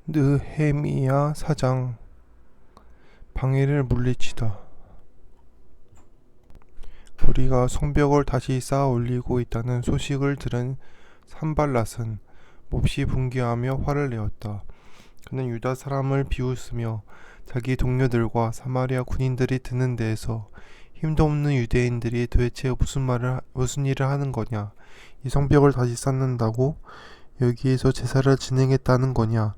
느헤미야 4장. 방해를 물리치다. 우리가 성벽을 다시 쌓아 올리고 있다는 소식을 들은 산발랏은 몹시 분개하며 화를 내었다. 그는 유다 사람을 비웃으며 자기 동료들과 사마리아 군인들이 드는 데에서 힘도 없는 유대인들이 도대체 무슨 일을 하는 거냐? 이 성벽을 다시 쌓는다고 여기에서 제사를 진행했다는 거냐?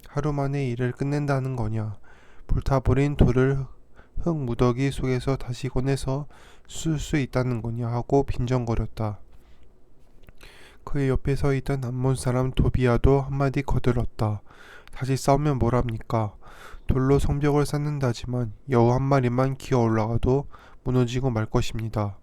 하루 만에 일을 끝낸다는 거냐? 불타버린 돌을 흙 무더기 속에서 다시 꺼내서 쓸 수 있다는 거냐 하고 빈정거렸다. 그의 옆에 서 있던 암몬 사람 도비아도 한마디 거들었다. 다시 싸우면 뭐랍니까? 돌로 성벽을 쌓는다지만 여우 한 마리만 기어 올라가도 무너지고 말 것입니다.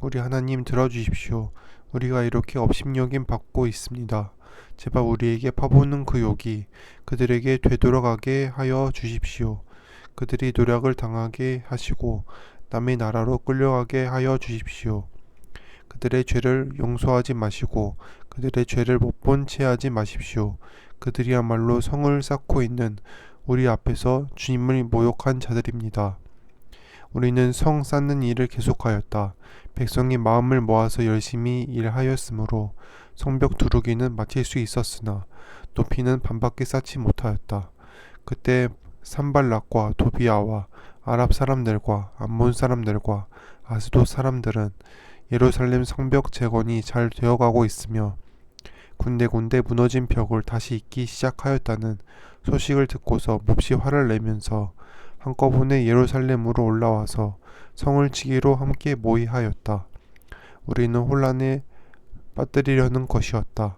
우리 하나님 들어주십시오. 우리가 이렇게 업신여김 받고 있습니다. 제발 우리에게 파보는 그 욕이 그들에게 되돌아가게 하여 주십시오. 그들이 노략을 당하게 하시고 남의 나라로 끌려가게 하여 주십시오. 그들의 죄를 용서하지 마시고 그들의 죄를 못 본 채 하지 마십시오. 그들이야말로 성을 쌓고 있는 우리 앞에서 주님을 모욕한 자들입니다. 우리는 성 쌓는 일을 계속하였다. 백성이 마음을 모아서 열심히 일하였으므로 성벽 두르기는 마칠 수 있었으나 높이는 반밖에 쌓지 못하였다. 그때 산발락과 도비아와 아랍 사람들과 암몬 사람들과 아스돗 사람들은 예루살렘 성벽 재건이 잘 되어가고 있으며 군데군데 무너진 벽을 다시 잇기 시작하였다는 소식을 듣고서 몹시 화를 내면서 한꺼번에 예루살렘으로 올라와서 성을 치기로 함께 모의하였다. 우리는 혼란에 빠뜨리려는 것이었다.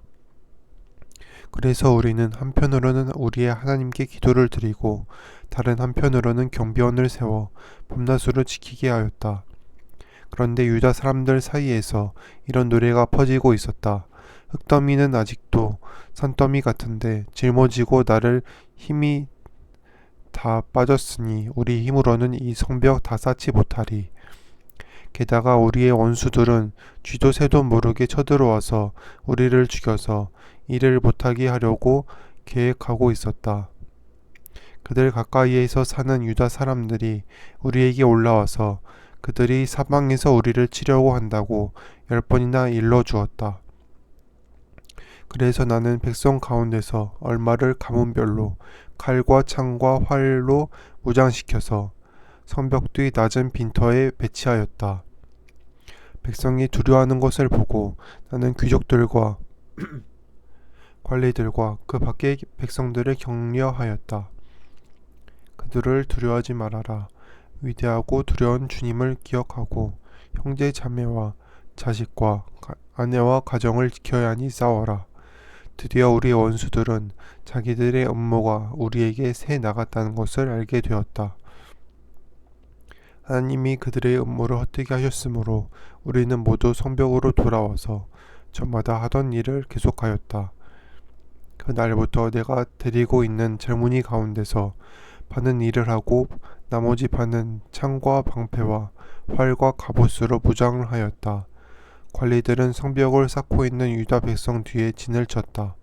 그래서 우리는 한편으로는 우리의 하나님께 기도를 드리고 다른 한편으로는 경비원을 세워 밤낮으로 지키게 하였다. 그런데 유다 사람들 사이에서 이런 노래가 퍼지고 있었다. 흙더미는 아직도 산더미 같은데 짊어지고 나를 힘이 다 빠졌으니 우리 힘으로는 이 성벽 다 쌓지 못하리. 게다가 우리의 원수들은 쥐도 새도 모르게 쳐들어와서 우리를 죽여서 일을 못하게 하려고 계획하고 있었다. 그들 가까이에서 사는 유다 사람들이 우리에게 올라와서 그들이 사방에서 우리를 치려고 한다고 10번이나 일러주었다. 그래서 나는 백성 가운데서 얼마를 가문별로 칼과 창과 활로 무장시켜서 성벽 뒤 낮은 빈터에 배치하였다. 백성이 두려워하는 것을 보고 나는 귀족들과 관리들과 그 밖의 백성들을 격려하였다. 그들을 두려워하지 말아라. 위대하고 두려운 주님을 기억하고 형제 자매와 자식과 아내와 가정을 지켜야 하니 싸워라. 드디어 우리의 원수들은 자기들의 음모가 우리에게 새 나갔다는 것을 알게 되었다. 하나님이 그들의 음모를 헛되게 하셨으므로 우리는 모두 성벽으로 돌아와서 저마다 하던 일을 계속하였다. 그날부터 내가 데리고 있는 젊은이 가운데서 반은 일을 하고 나머지 반은 창과 방패와 활과 갑옷으로 무장을 하였다. 관리들은 성벽을 쌓고 있는 유다 백성 뒤에 진을 쳤다.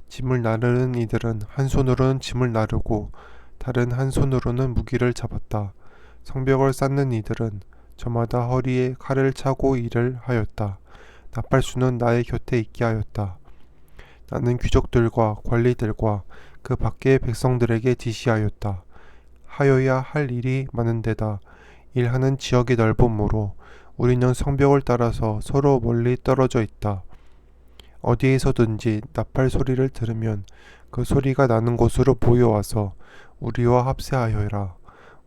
짐을 나르는 이들은 한 손으로는 짐을 나르고 다른 한 손으로는 무기를 잡았다. 성벽을 쌓는 이들은 저마다 허리에 칼을 차고 일을 하였다. 나팔수는 나의 곁에 있게 하였다. 나는 귀족들과 관리들과 그 밖의 백성들에게 지시하였다. 하여야 할 일이 많은데다 일하는 지역이 넓음으로 우리는 성벽을 따라서 서로 멀리 떨어져 있다. 어디에서든지 나팔 소리를 들으면 그 소리가 나는 곳으로 모여와서 우리와 합세하여라.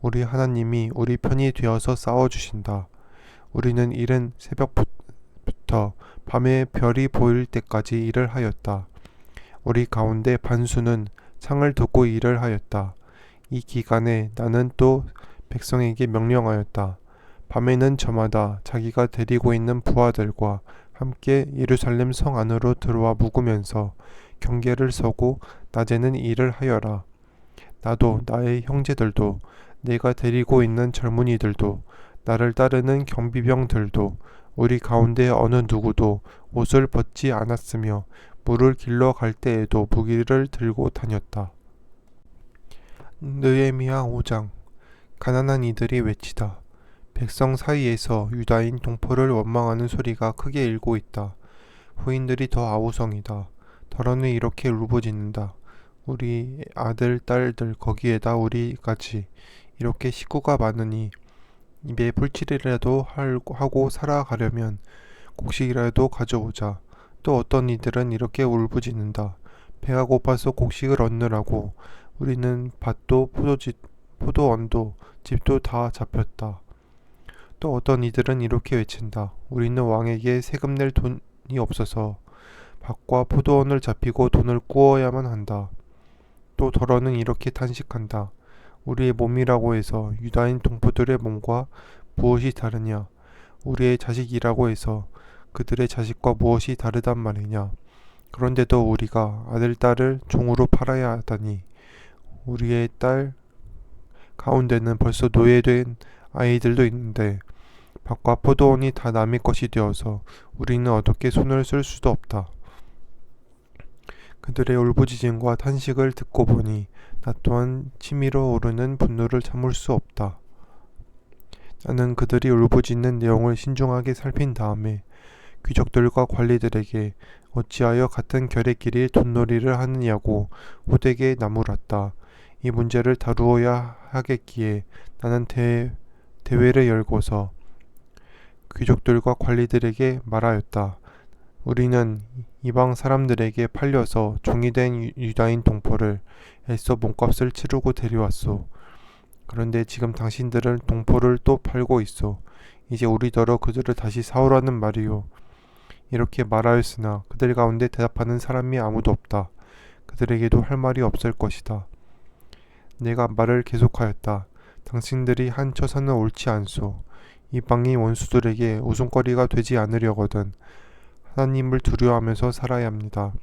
우리 하나님이 우리 편이 되어서 싸워주신다. 우리는 이른 새벽부터 밤에 별이 보일 때까지 일을 하였다. 우리 가운데 반수는 창을 두고 일을 하였다. 이 기간에 나는 또 백성에게 명령하였다. 밤에는 저마다 자기가 데리고 있는 부하들과 함께 예루살렘 성 안으로 들어와 묵으면서 경계를 서고 낮에는 일을 하여라. 나도 나의 형제들도 내가 데리고 있는 젊은이들도 나를 따르는 경비병들도 우리 가운데 어느 누구도 옷을 벗지 않았으며 물을 길러 갈 때에도 무기를 들고 다녔다. 느헤미야 5장. 가난한 이들이 외치다. 백성 사이에서 유다인 동포를 원망하는 소리가 크게 일고 있다. 후인들이 더 아우성이다. 더러는 이렇게 울부짖는다. 우리 아들, 딸들, 거기에다 우리까지 이렇게 식구가 많으니 입에 풀칠이라도 하고 살아가려면 곡식이라도 가져오자. 또 어떤 이들은 이렇게 울부짖는다. 배가 고파서 곡식을 얻느라고 우리는 밭도 포도원도 집도 다 잡혔다. 또 어떤 이들은 이렇게 외친다. 우리는 왕에게 세금 낼 돈이 없어서 밭과 포도원을 잡히고 돈을 꾸어야만 한다. 또 더러는 이렇게 탄식한다. 우리의 몸이라고 해서 유다인 동포들의 몸과 무엇이 다르냐? 우리의 자식이라고 해서 그들의 자식과 무엇이 다르단 말이냐? 그런데도 우리가 아들, 딸을 종으로 팔아야 하다니 우리의 딸 가운데는 벌써 노예된 아이들도 있는데 밭과 포도원이 다 남의 것이 되어서 우리는 어떻게 손을 쓸 수도 없다. 그들의 울부짖음과 탄식을 듣고 보니 나 또한 치밀어 오르는 분노를 참을 수 없다. 나는 그들이 울부짖는 내용을 신중하게 살핀 다음에 귀족들과 관리들에게 어찌하여 같은 결의끼리 돈놀이를 하느냐고 호되게 나무랐다. 이 문제를 다루어야 하겠기에 나는 대회를 열고서 귀족들과 관리들에게 말하였다. 우리는 이방 사람들에게 팔려서 종이 된 유다인 동포를 애써 몸값을 치르고 데려왔소. 그런데 지금 당신들은 동포를 또 팔고 있어. 이제 우리더러 그들을 다시 사오라는 말이요. 이렇게 말하였으나 그들 가운데 대답하는 사람이 아무도 없다. 그들에게도 할 말이 없을 것이다. 내가 말을 계속하였다. 당신들이 한 처사는 옳지 않소. 이방인 원수들에게 웃음거리가 되지 않으려거든 하나님을 두려워하면서 살아야 합니다.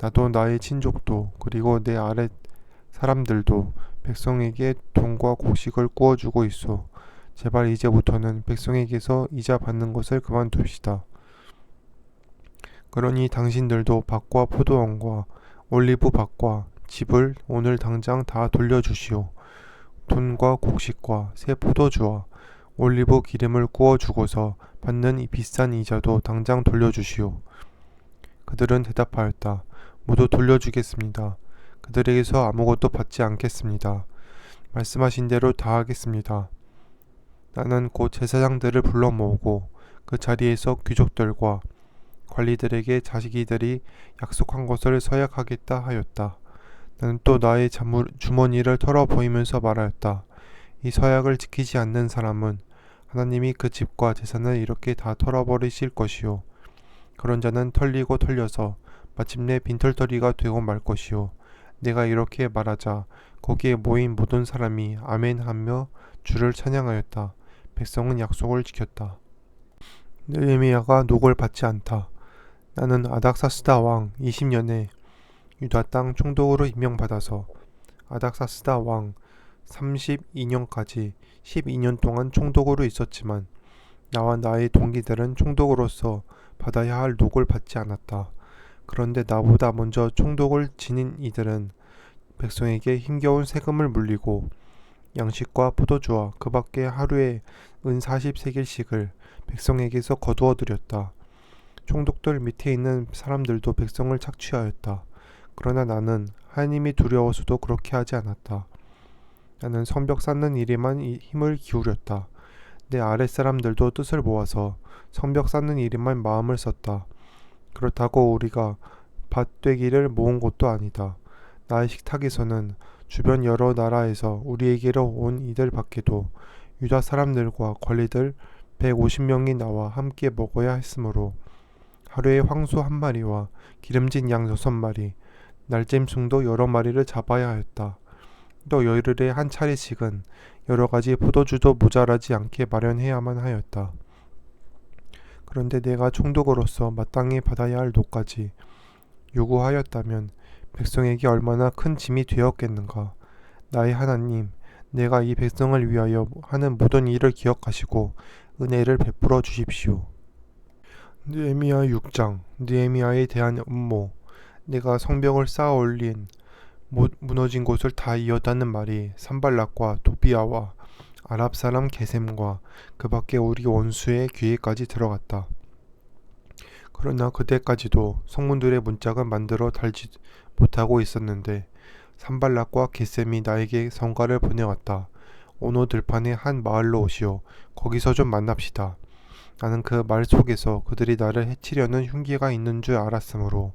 나도 나의 친족도 그리고 내 아랫 사람들도 백성에게 돈과 곡식을 구워주고 있소. 제발 이제부터는 백성에게서 이자 받는 것을 그만둡시다. 그러니 당신들도 밭과 포도원과 올리브 밭과 집을 오늘 당장 다 돌려주시오. 돈과 곡식과 새 포도주와 올리브 기름을 구워주고서 받는 이 비싼 이자도 당장 돌려주시오. 그들은 대답하였다. 모두 돌려주겠습니다. 그들에게서 아무것도 받지 않겠습니다. 말씀하신 대로 다 하겠습니다. 나는 곧 제사장들을 불러 모으고 그 자리에서 귀족들과 관리들에게 자기들이 약속한 것을 서약하겠다 하였다. 나는 또 나의 주머니를 털어 보이면서 말하였다. 이 서약을 지키지 않는 사람은 하나님이 그 집과 재산을 이렇게 다 털어버리실 것이요. 그런 자는 털리고 털려서 마침내 빈털터리가 되고 말 것이요. 내가 이렇게 말하자 거기에 모인 모든 사람이 아멘 하며 주를 찬양하였다. 백성은 약속을 지켰다. 느헤미야가 녹을 받지 않다. 나는 아닥사스다 왕 20년에 유다 땅 총독으로 임명받아서 아닥사스다 왕 32년까지 12년 동안 총독으로 있었지만 나와 나의 동기들은 총독으로서 받아야 할 녹을 받지 않았다. 그런데 나보다 먼저 총독을 지닌 이들은 백성에게 힘겨운 세금을 물리고 양식과 포도주와 그 밖에 하루에 은 40세겔씩을 백성에게서 거두어 들였다. 총독들 밑에 있는 사람들도 백성을 착취하였다. 그러나 나는 하나님이 두려워서도 그렇게 하지 않았다. 나는 성벽 쌓는 일에만 힘을 기울였다. 내 아랫사람들도 뜻을 모아서 성벽 쌓는 일에만 마음을 썼다. 그렇다고 우리가 밭되기를 모은 것도 아니다. 나의 식탁에서는 주변 여러 나라에서 우리에게로 온 이들 밖에도 유다 사람들과 관리들 150명이 나와 함께 먹어야 했으므로 하루에 황소 1마리와 기름진 양 6마리, 날짐승도 여러 마리를 잡아야 하였다. 또 열흘에 한 차례씩은 여러 가지 포도주도 모자라지 않게 마련해야만 하였다. 그런데 내가 총독으로서 마땅히 받아야 할 녹까지 요구하였다면 백성에게 얼마나 큰 짐이 되었겠는가. 나의 하나님, 내가 이 백성을 위하여 하는 모든 일을 기억하시고 은혜를 베풀어 주십시오. 느헤미야 6장. 느헤미야에 대한 음모. 내가 성벽을 쌓아 올린 무너진 곳을 다 이었다는 말이 산발락과 도비아와 아랍 사람 게셈과 그 밖에 우리 원수의 귀에까지 들어갔다. 그러나 그때까지도 성문들의 문짝은 만들어 달지 못하고 있었는데 산발락과 게셈이 나에게 성가를 보내왔다. 오노 들판의 한 마을로 오시오. 거기서 좀 만납시다. 나는 그 말 속에서 그들이 나를 해치려는 흉기가 있는 줄 알았으므로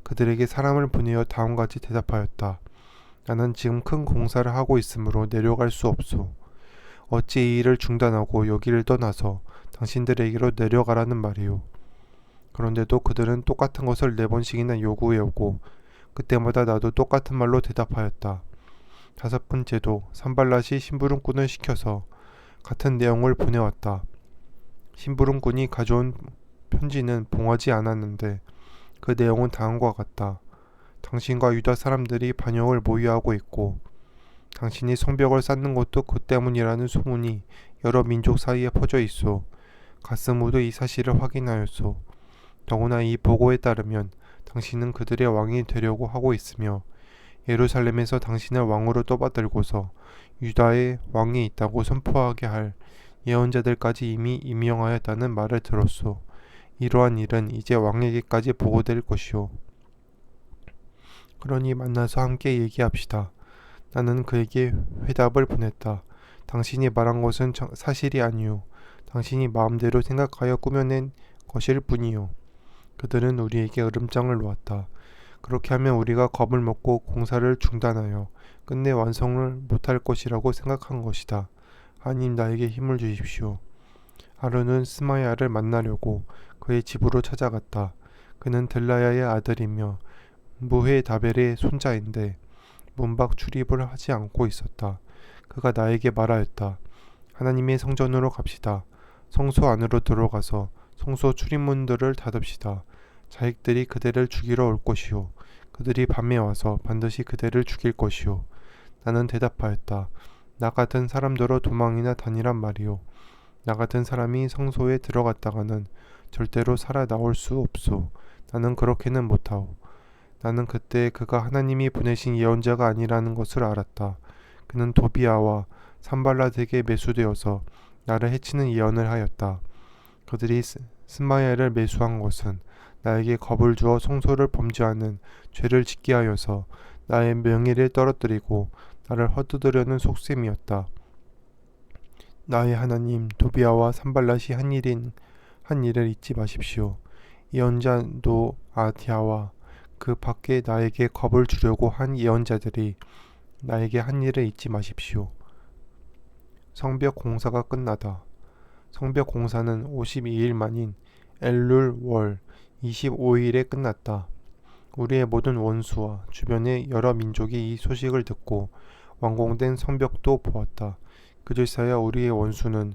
그들에게 사람을 보내어 다음같이 대답하였다. 나는 지금 큰 공사를 하고 있으므로 내려갈 수 없소. 어찌 이 일을 중단하고 여기를 떠나서 당신들에게로 내려가라는 말이오. 그런데도 그들은 똑같은 것을 4번씩이나 요구해오고 그때마다 나도 똑같은 말로 대답하였다. 5번째도 산발랏이 심부름꾼을 시켜서 같은 내용을 보내왔다. 심부름꾼이 가져온 편지는 봉하지 않았는데 그 내용은 다음과 같다. 당신과 유다 사람들이 반역을 모의하고 있고 당신이 성벽을 쌓는 것도 그 때문이라는 소문이 여러 민족 사이에 퍼져 있소. 가스무도 이 사실을 확인하였소. 더구나 이 보고에 따르면 당신은 그들의 왕이 되려고 하고 있으며 예루살렘에서 당신을 왕으로 떠받들고서 유다의 왕이 있다고 선포하게 할 예언자들까지 이미 임명하였다는 말을 들었소. 이러한 일은 이제 왕에게까지 보고될 것이오. 그러니 만나서 함께 얘기합시다. 나는 그에게 회답을 보냈다. 당신이 말한 것은 사실이 아니오. 당신이 마음대로 생각하여 꾸며낸 것일 뿐이오. 그들은 우리에게 으름장을 놓았다. 그렇게 하면 우리가 겁을 먹고 공사를 중단하여 끝내 완성을 못할 것이라고 생각한 것이다. 하나님 나에게 힘을 주십시오. 하루는 스마야를 만나려고 그의 집으로 찾아갔다. 그는 들라야의 아들이며 무헤다벨의 손자인데 문밖 출입을 하지 않고 있었다. 그가 나에게 말하였다. 하나님의 성전으로 갑시다. 성소 안으로 들어가서 성소 출입문들을 닫읍시다. 자익들이 그대를 죽이러 올 것이요. 그들이 밤에 와서 반드시 그대를 죽일 것이요. 나는 대답하였다. 나 같은 사람더러 도망이나 다니란 말이요. 나 같은 사람이 성소에 들어갔다가는 절대로 살아 나올 수 없소. 나는 그렇게는 못하오. 나는 그때 그가 하나님이 보내신 예언자가 아니라는 것을 알았다. 그는 도비아와 산발랏에게 매수되어서 나를 해치는 예언을 하였다. 그들이 스마야를 매수한 것은 나에게 겁을 주어 성소를 범죄하는 죄를 짓게 하여서 나의 명예를 떨어뜨리고 나를 헛두드려는 속셈이었다. 나의 하나님 도비아와 산발랏이 한 일을 잊지 마십시오. 예언자 노아디아와 그 밖에 나에게 겁을 주려고 한 예언자들이 나에게 한 일을 잊지 마십시오. 성벽 공사가 끝나다. 성벽 공사는 52일 만인 엘룰 월 25일에 끝났다. 우리의 모든 원수와 주변의 여러 민족이 이 소식을 듣고 완공된 성벽도 보았다. 그제서야 우리의 원수는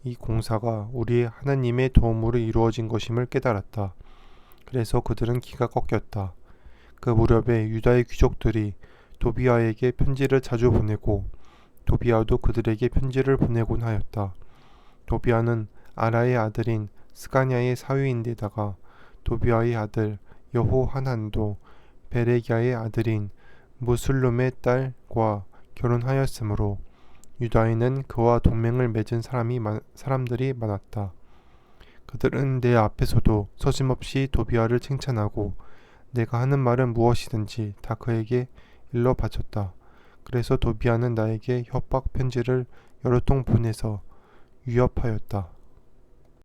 이 공사가 우리의 하나님의 도움으로 이루어진 것임을 깨달았다. 그래서 그들은 기가 꺾였다. 그 무렵에 유다의 귀족들이 도비아에게 편지를 자주 보내고 도비아도 그들에게 편지를 보내곤 하였다. 도비아는 아라의 아들인 스가냐의 사위인데다가 도비아의 아들 여호하난도 베레기야의 아들인 무슬룸의 딸과 결혼하였으므로 유다에는 그와 동맹을 맺은 사람들이 많았다. 그들은 내 앞에서도 서슴없이 도비아를 칭찬하고 내가 하는 말은 무엇이든지 다 그에게 일러 바쳤다. 그래서 도비아는 나에게 협박 편지를 여러 통 보내서 위협하였다.